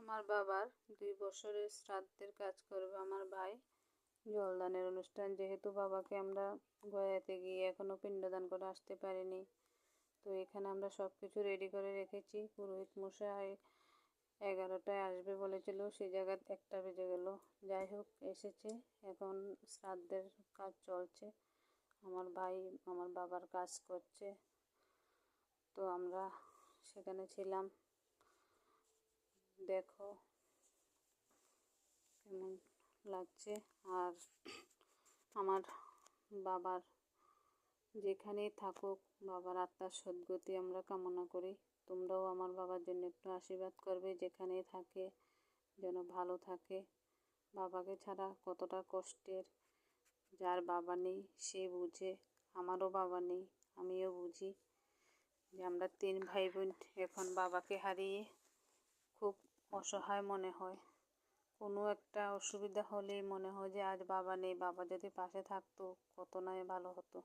আমার বাবার 2 বছরের শ্রাদ্ধের কাজ করবে আমার ভাই। জলদানের অনুষ্ঠান, যেহেতু বাবাকে আমরা গয়াতে গিয়ে এখনও পিণ্ডদান করে আসতে পারিনি, তো এখানে আমরা সব কিছু রেডি করে রেখেছি। পুরোহিত মশাই 11টায় আসবে বলেছিল, সেই জায়গায় 1টা বেজে গেল। যাই হোক, এসেছে। এখন শ্রাদ্ধের কাজ চলছে, আমার ভাই আমার বাবার কাজ করছে, তো আমরা সেখানে ছিলাম। দেখো কেমন লাগছে। আর আমার বাবার যেখানেই থাকুক, বাবার আত্মার সদ্গতি আমরা কামনা করি। তোমরাও আমার বাবার জন্য একটু আশীর্বাদ করবে, যেখানেই থাকে যেন ভালো থাকে। বাবাকে ছাড়া কতটা কষ্টের, যার বাবা নেই সে বুঝে। আমারও বাবা নেই, আমিও বুঝি যে আমরা 3 ভাই বোন এখন বাবাকে হারিয়ে খুব অসহায় মনে হয়। কোনো একটা অসুবিধা হলেই মনে হয় যে আজ বাবা নেই, বাবা যদি পাশে থাকতো কত না ভালো হতো।